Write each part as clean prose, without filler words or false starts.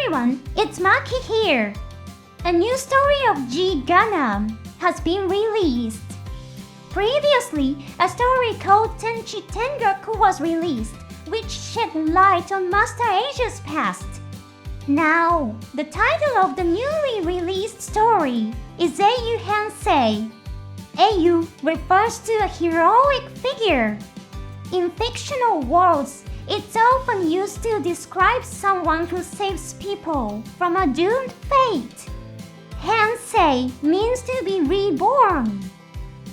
everyone, it's Maki here. A new story of G GUNDAM has been released. Previously, a story called Tenchi Tengaku was released, which shed light on Master Asia's past. Now, the title of the newly released story is英雄変生. Eiyu refers to a heroic figure. In fictional worlds, it's often used to describe someone who saves people from a doomed fate. Hensei means to be reborn.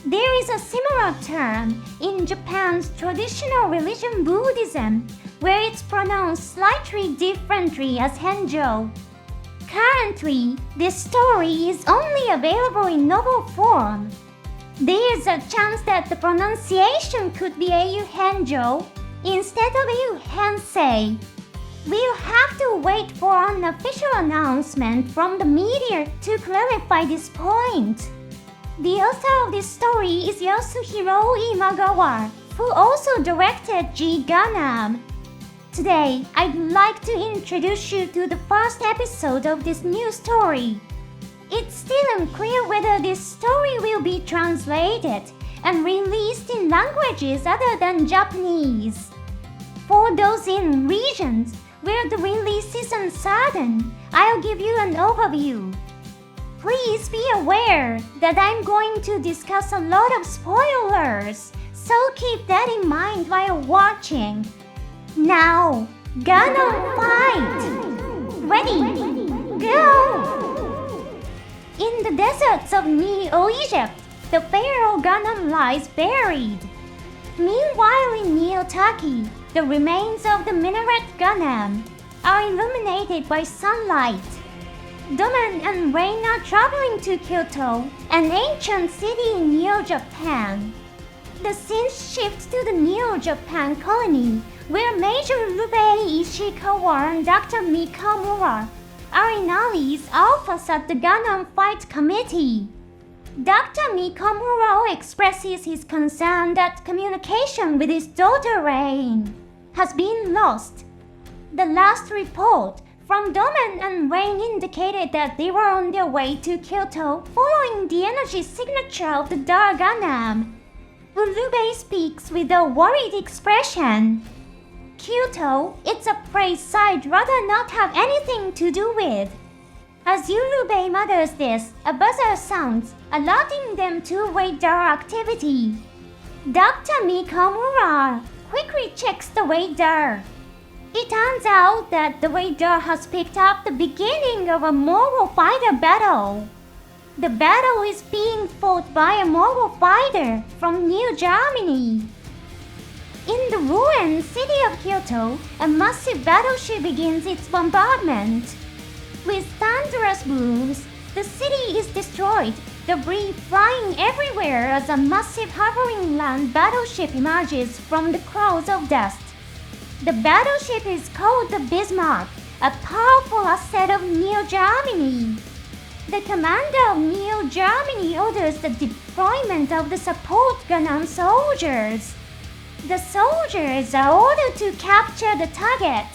There is a similar term in Japan's traditional religion Buddhism, where it's pronounced slightly differently as Henjo. Currently, this story is only available in novel form. There's a chance that the pronunciation could be Eiyu Henjo instead of Eiyu Hensei. We'll have to wait for an official announcement from the media to clarify this point. The author of this story is Yasuhiro Imagawa, who also directed G GUNDAM. Today, I'd like to introduce you to the first episode of this new story. It's still unclear whether this story will be translated and released in languages other than Japanese. For those in regions where the release is uncertain, I'll give you an overview. Please be aware that I'm going to discuss a lot of spoilers, so keep that in mind while watching. Now, Gundam fight! Ready, go! In the deserts of Neo-Egypt, the pharaoh Gundam lies buried. Meanwhile in Neo-Turkey, the remains of the minaret Gundam are illuminated by sunlight. Doman and Rain are traveling to Kyoto, an ancient city in Neo-Japan. The scene shifts to the Neo-Japan colony, where Major Rubei Ishikawa and Dr. Mikamura are in Ali's office at the Gundam Fight Committee. Dr. Mikamura expresses his concern that communication with his daughter Rain has been lost. The last report from Doman and Rain indicated that they were on their way to Kyoto following the energy signature of the Dar Gundam. Urube speaks with a worried expression. Kyoto, it's a place I'd rather not have anything to do with. As Urube mutters this, a buzzer sounds, alerting them to radar activity. Dr. Mikamura quickly checks the radar. It turns out that the radar has picked up the beginning of a mobile fighter battle. The battle is being fought by a mobile fighter from New Germany. In the ruined city of Kyoto, a massive battleship begins its bombardment. With thunderous booms, the city is destroyed, debris flying everywhere as a massive hovering land battleship emerges from the clouds of dust. The battleship is called the Bismarck, a powerful asset of Neo Germany. The commander of Neo Germany orders the deployment of the support Gundam soldiers. The soldiers are ordered to capture the target.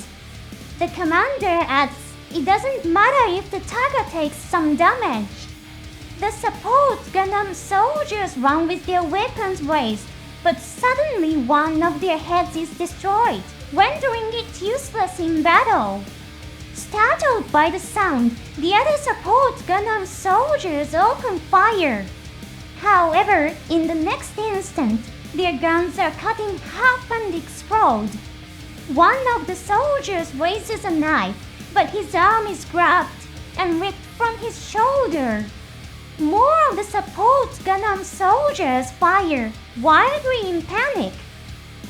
The commander adds, it doesn't matter if the target takes some damage. The support Gundam soldiers run with their weapons raised, but suddenly one of their heads is destroyed, rendering it useless in battle. Startled by the sound, the other support Gundam soldiers open fire. However, in the next instant, their guns are cut in half and explode. One of the soldiers raises a knife, but his arm is grabbed and ripped from his shoulder. More of the support Gundam soldiers fire, wildly in panic.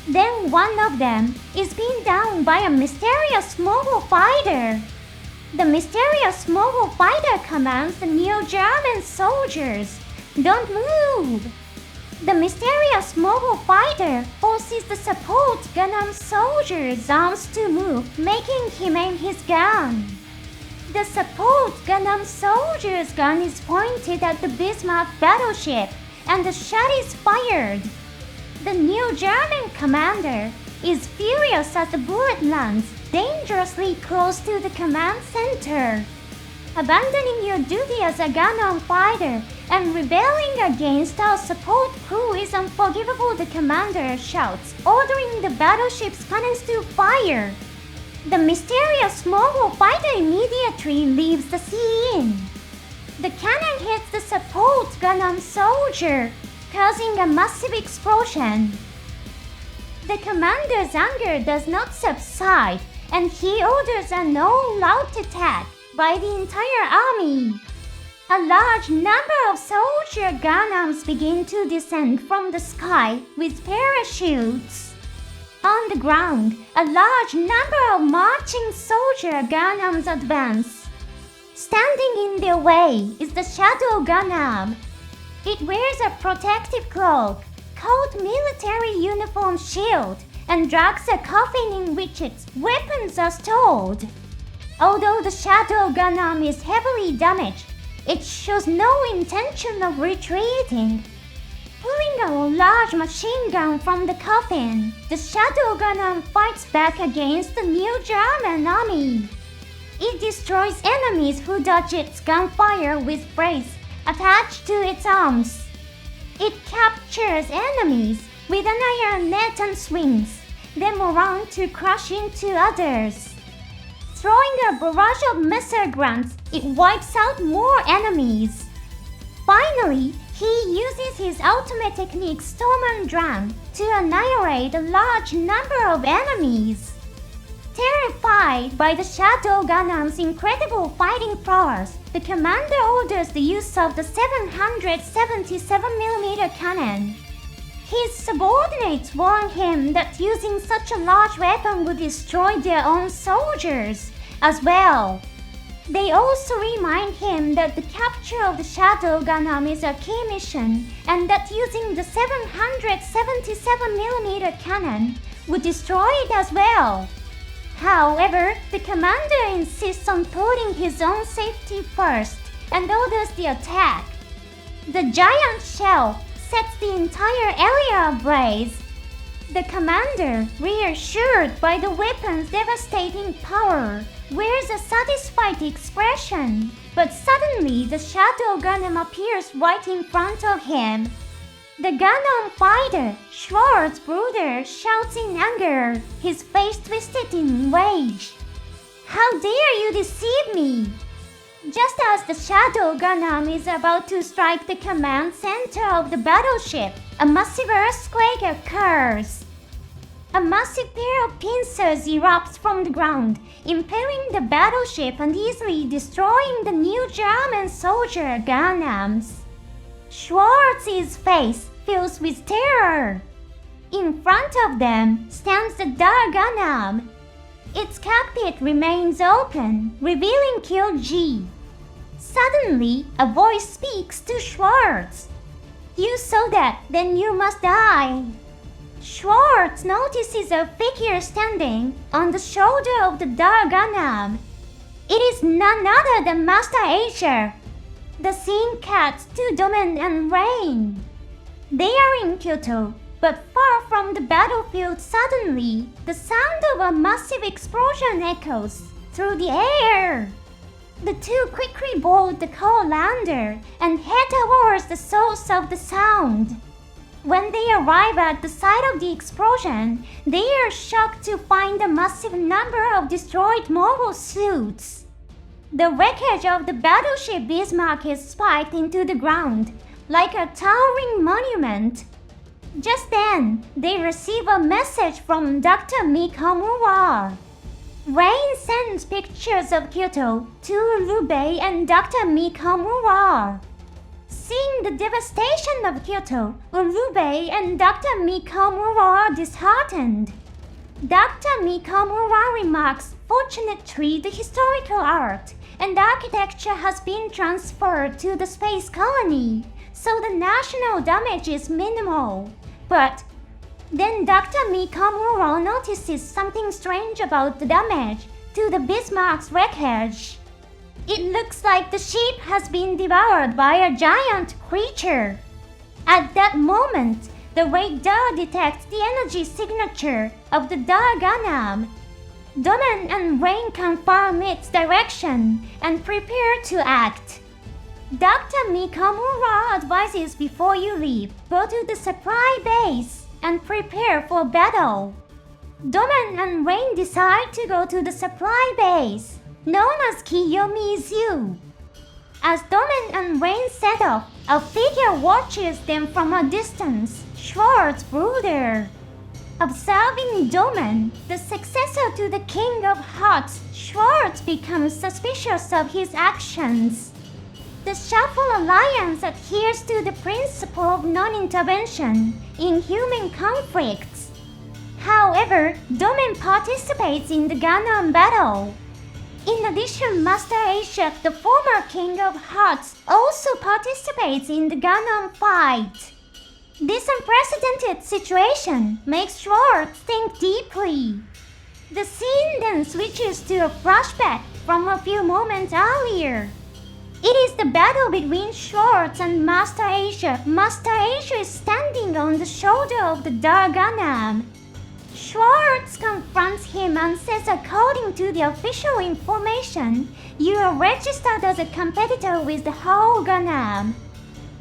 Then one of them is pinned down by a mysterious mobile fighter. The mysterious mobile fighter commands the Neo-German soldiers, "Don't move!" The mysterious mobile fighter forces the support Gundam soldier's arms to move, making him aim his gun. The support Gundam soldier's gun is pointed at the Bismarck battleship, and the shot is fired. The Neo German commander is furious as the bullet lands dangerously close to the command center. Abandoning your duty as a Gundam fighter and rebelling against our support crew is unforgivable, the commander shouts, ordering the battleship's cannons to fire. The mysterious mobile fighter immediately leaves the scene. The cannon hits the support Gundam soldier, causing a massive explosion. The commander's anger does not subside, and he orders an all-out attack by the entire army. A large number of soldier Gundams begin to descend from the sky with parachutes. On the ground, a large number of marching soldier Gundams advance. Standing in their way is the Shadow Gundam. It wears a protective cloak, coat military uniform shield, and drags a coffin in which its weapons are stored. Although the Shadow Gundam is heavily damaged, it shows no intention of retreating. Pulling a large machine gun from the coffin, the Shadow Gundam fights back against the new German army. It destroys enemies who dodge its gunfire with brace attached to its arms. It captures enemies with an iron net and swings them around to crash into others. Throwing a barrage of missile grunts, it wipes out more enemies. Finally, he uses his ultimate technique Storm and Drum to annihilate a large number of enemies. Terrified by the Shadow Gundam's incredible fighting prowess, the commander orders the use of the 777mm cannon. His subordinates warn him that using such a large weapon would destroy their own soldiers as well. They also remind him that the capture of the Shadow Gundam is a key mission and that using the 777mm cannon would destroy it as well. However, the commander insists on putting his own safety first and orders the attack. The giant shell sets the entire area ablaze. The commander, reassured by the weapon's devastating power, wears a satisfied expression, but suddenly the Shadow Gundam appears right in front of him. The Gundam fighter, Schwarz Bruder, shouts in anger, his face twisted in rage. How dare you deceive me! Just as the Shadow Gundam is about to strike the command center of the battleship, a massive earthquake occurs. A massive pair of pincers erupts from the ground, impaling the battleship and easily destroying the new German soldier Gundams. Schwartz's face fills with terror. In front of them stands the Dark Gundam. Its cockpit remains open, revealing Kill G. Suddenly, a voice speaks to Schwartz. You saw that, then you must die. Schwartz notices a figure standing on the shoulder of the Dark Gundam. It is none other than Master Asia. The scene cuts to Domen and Rain. They are in Kyoto, but far from the battlefield. Suddenly, the sound of a massive explosion echoes through the air. The two quickly board the coal lander and head towards the source of the sound. When they arrive at the site of the explosion, they are shocked to find a massive number of destroyed mobile suits. The wreckage of the battleship Bismarck is spiked into the ground, like a towering monument. Just then, they receive a message from Dr. Mikamura. Rain sends pictures of Kyoto to Urube and Dr. Mikamura. Seeing the devastation of Kyoto, Urube and Dr. Mikamura are disheartened. Dr. Mikamura remarks, fortunately, the historical art and architecture has been transferred to the space colony, so the national damage is minimal. But then Dr. Mikamura notices something strange about the damage to the Bismarck's wreckage. It looks like the ship has been devoured by a giant creature. At that moment, the radar detects the energy signature of the Dark Gundam. Domen and Rain confirm its direction and prepare to act. Dr. Mikamura advises before you leave, go to the supply base and prepare for battle. Domen and Rain decide to go to the supply base, known as Kiyomizu. As Domen and Rain set off, a figure watches them from a distance, Schwarz Bruder. Observing Domen, the successor to the King of Hearts, Schwartz becomes suspicious of his actions. The Shuffle Alliance adheres to the principle of non-intervention in human conflicts. However, Domen participates in the Gundam battle. In addition, Master Asia, the former King of Hearts, also participates in the Gundam fight. This unprecedented situation makes Schwartz think deeply. The scene then switches to a flashback from a few moments earlier. It is the battle between Schwartz and Master Asia. Master Asia is standing on the shoulder of the Dark Gundam. Schwartz confronts him and says, according to the official information, you are registered as a competitor with the whole Gundam.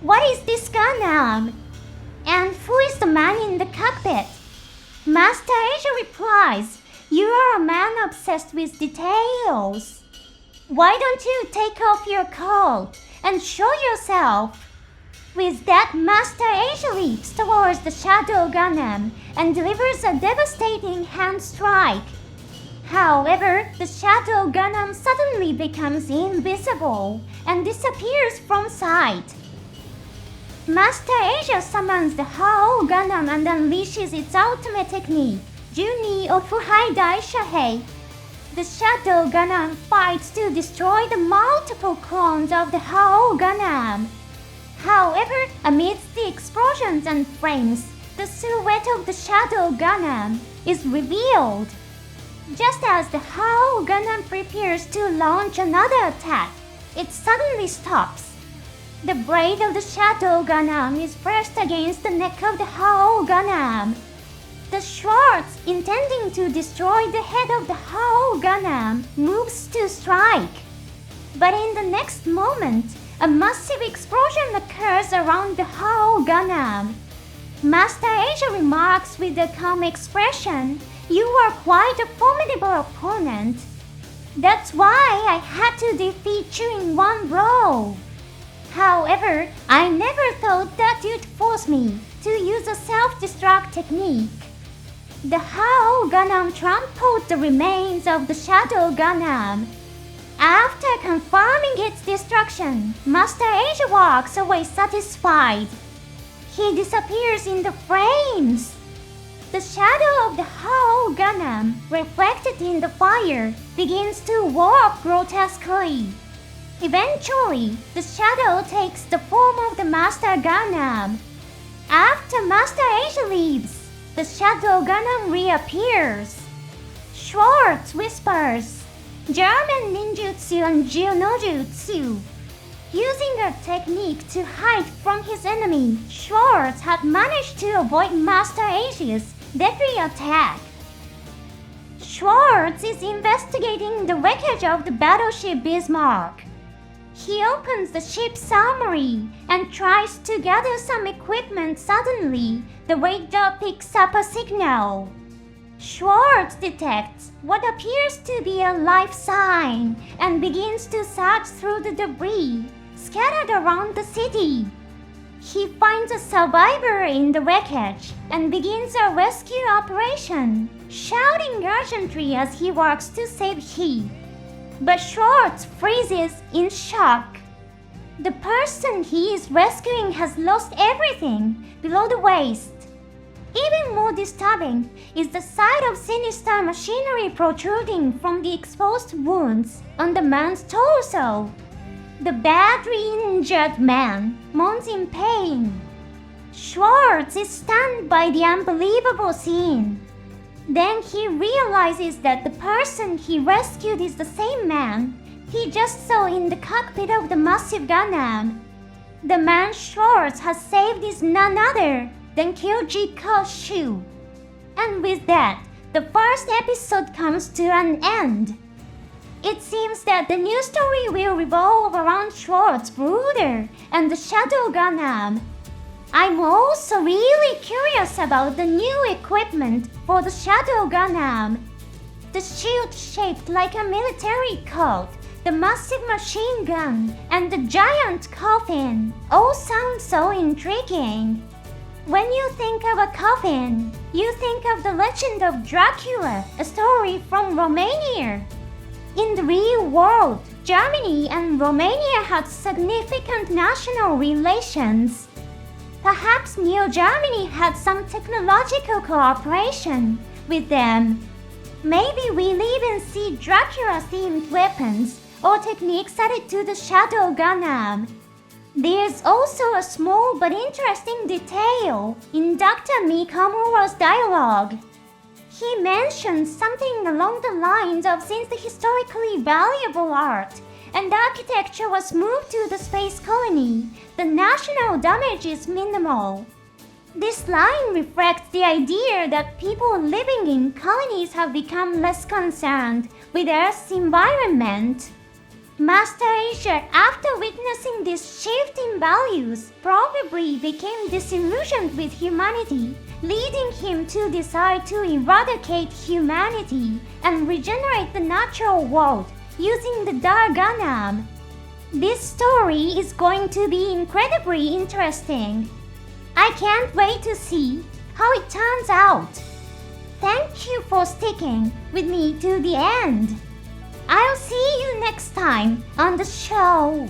What is this Gundam? And who is the man in the cockpit? Master Asia replies, you are a man obsessed with details. Why don't you take off your coat and show yourself? With that, Master Asia leaps towards the Shadow Gundam and delivers a devastating hand strike. However, the Shadow Gundam suddenly becomes invisible and disappears from sight. Master Asia summons the whole Gundam and unleashes its ultimate technique, Juni Ofuhai Dai Shahei. The Shadow Gundam fights to destroy the multiple clones of the whole Gundam. However, amidst the explosions and flames, the silhouette of the Shadow Gundam is revealed. Just as the whole Gundam prepares to launch another attack, it suddenly stops. The blade of the Shadow Gundam is pressed against the neck of the whole Gundam. The Schwartz, intending to destroy the head of the whole Gundam, moves to strike. But in the next moment, a massive explosion occurs around the whole Gundam. Master Asia remarks with a calm expression, you are quite a formidable opponent. That's why I had to defeat you in one blow. However, I never thought that you'd force me to use a self-destruct technique. The whole Gundam trampled the remains of the Shadow Gundam. After confirming its destruction, Master Asia walks away satisfied. He disappears in the flames. The shadow of the whole Gundam, reflected in the fire, begins to warp grotesquely. Eventually, the shadow takes the form of the Master Gundam. After Master Asia leaves, the Shadow Gundam reappears. Schwartz whispers, German ninjutsu and Jionojutsu. Using a technique to hide from his enemy, Schwartz had managed to avoid Master Asia's deadly attack. Schwartz is investigating the wreckage of the battleship Bismarck. He opens the ship's armory and tries to gather some equipment. Suddenly, the radar picks up a signal. Schwartz detects what appears to be a life sign and begins to search through the debris scattered around the city. He finds a survivor in the wreckage and begins a rescue operation, shouting urgently as he works to save he. But Schwartz freezes in shock. The person he is rescuing has lost everything below the waist. Even more disturbing is the sight of sinister machinery protruding from the exposed wounds on the man's torso. The badly injured man moans in pain. Schwartz is stunned by the unbelievable scene. Then he realizes that the person he rescued is the same man he just saw in the cockpit of the massive Gundam. The man Schwartz has saved is none other than Kyoji Koshu. And with that, the first episode comes to an end. It seems that the new story will revolve around Schwarz Bruder and the Shadow Gundam. I'm also really curious about the new equipment for the Shadow Gundam. The shield shaped like a military coat, the massive machine gun, and the giant coffin all sound so intriguing. When you think of a coffin, you think of the legend of Dracula, a story from Romania. In the real world, Germany and Romania had significant national relations. Perhaps New Germany had some technological cooperation with them. Maybe we'll even see Dracula-themed weapons or techniques added to the Shadow Gundam. There's also a small but interesting detail in Dr. Mikamura's dialogue. He mentions something along the lines of since the historically valuable art and architecture was moved to the space colony, the national damage is minimal. This line reflects the idea that people living in colonies have become less concerned with Earth's environment. Master Asia, after witnessing this shift in values, probably became disillusioned with humanity, leading him to desire to eradicate humanity and regenerate the natural world using the Dar Gundam. This story is going to be incredibly interesting. I can't wait to see how it turns out. Thank you for sticking with me to the end. I'll see you next time on the show.